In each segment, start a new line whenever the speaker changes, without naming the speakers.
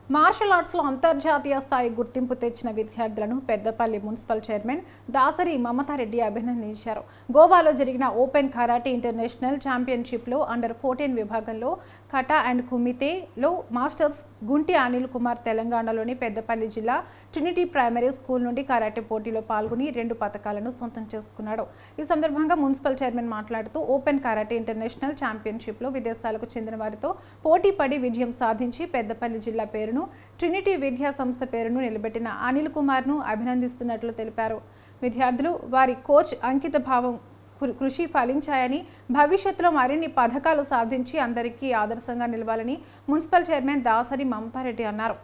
Martial ఆర్ట్స్లో అంతర్జాతీయ స్థాయి గుర్తింపు తెచ్చిన విద్యార్థులను పెద్దపల్లి మున్సిపల్ చైర్మన్ దాసరి మమతారెడ్డి అభినందించారు. గోవాలో జరిగిన ఓపెన్ కరాటే ఇంటర్నేషనల్ ఛాంపియన్షిప్లో అండర్-14 విభాగంలో కటా అండ్ కుమితేలో మాస్టర్స్ గుంటి అనిల్ కుమార్ తెలంగాణలోని పెద్దపల్లి జిల్లా ట్రినిటీ ప్రైమరీ స్కూల్ నుండి కరాటే పోటీలో పాల్గొని 2 పతకాలను సొంతం చేసుకున్నాడు. ఈ సందర్భంగా మున్సిపల్ చైర్మన్ మాట్లాడుతూ ఓపెన్ కరాటే ఇంటర్నేషనల్ ఛాంపియన్షిప్లో విదేశాలకు చెందిన వారితో పోటీపడి విజయం సాధించి పెద్దపల్లి జిల్లా పేరును ట్రినిటీ విద్యా సంస్థ పేరును నిలబెట్టిన అనిల్ కుమార్ను అభినందిస్తున్నట్లు తెలిపారు. విద్యార్థులు వారి కోచ్ అంకిత భావం కృషి ఫలించాయని భవిష్యత్తులో మరిన్ని పథకాలు సాధించి అందరికీ ఆదర్శంగా నిలవాలని మున్సిపల్ చైర్మన్ దాసరి మమతారెడ్డి అన్నారు.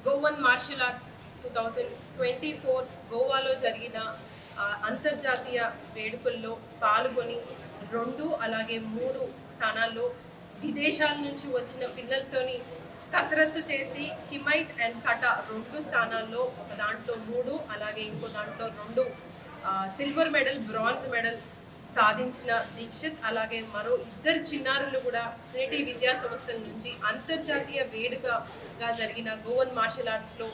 గోవన్ మార్షల్ ఆర్ట్స్ 2024 గోవాలో జరిగిన అంతర్జాతీయ వేడుకల్లో పాల్గొని 2 అలాగే 3 స్థానాల్లో విదేశాల నుంచి వచ్చిన పిల్లలతోని కసరత్తు చేసి హిమైట్ అండ్ కటా 2 స్థానాల్లో, ఒక దాంట్లో 3 అలాగే ఇంకో దాంట్లో 2 సిల్వర్ మెడల్, బ్రాంజ్ మెడల్ సాధించిన దీక్షిత్, అలాగే మరో 2 చిన్నారులు కూడా ట్రినిటీ విద్యా సంస్థల నుంచి అంతర్జాతీయ వేడుకగా జరిగిన గోవన్ మార్షల్ ఆర్ట్స్లో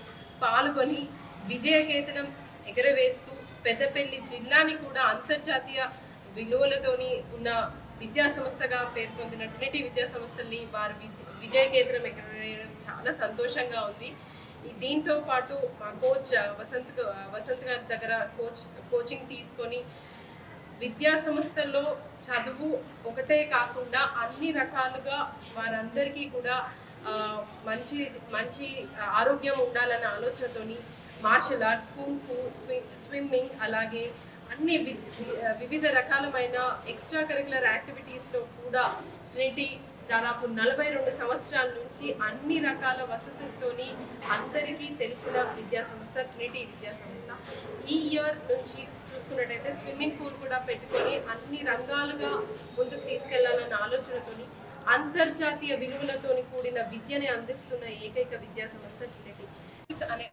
పాల్గొని విజయకేతనం ఎగరవేస్తూ పెద్దపల్లి జిల్లాని కూడా అంతర్జాతీయ విలువలతోని ఉన్న విద్యా సంస్థగా పేర్కొందిన ట్రినిటీ విద్యా సంస్థల్ని వారు విజయకేతనం ఎగరవేయడం చాలా సంతోషంగా ఉంది. దీంతో పాటు మా కోచ్ వసంత్ గారి దగ్గర కోచింగ్ తీసుకొని విద్యా సంస్థల్లో చదువు ఒకటే కాకుండా అన్ని రకాలుగా వారందరికీ కూడా మంచి ఆరోగ్యం ఉండాలన్న ఆలోచనతోని మార్షల్ ఆర్ట్స్, కుంగ్ ఫు, స్విమ్మింగ్ అలాగే అన్ని వివిధ రకాలమైన ఎక్స్ట్రా కరిక్యులర్ యాక్టివిటీస్లో కూడా ట్రినిటీ దాదాపు 42 సంవత్సరాల నుంచి అన్ని రకాల వసతులతోని అందరికీ తెలిసిన విద్యా సంస్థ ట్రినిటీ విద్యా సంస్థ. ఈ ఇయర్ నుంచి చూసుకున్నట్టయితే స్విమ్మింగ్ పూల్ కూడా పెట్టుకొని అన్ని రంగాలుగా ముందుకు తీసుకెళ్లాలన్న ఆలోచనతోని అంతర్జాతీయ విలువలతోని కూడిన విద్యని అందిస్తున్న ఏకైక విద్యా సంస్థ ట్రినిటీ అనే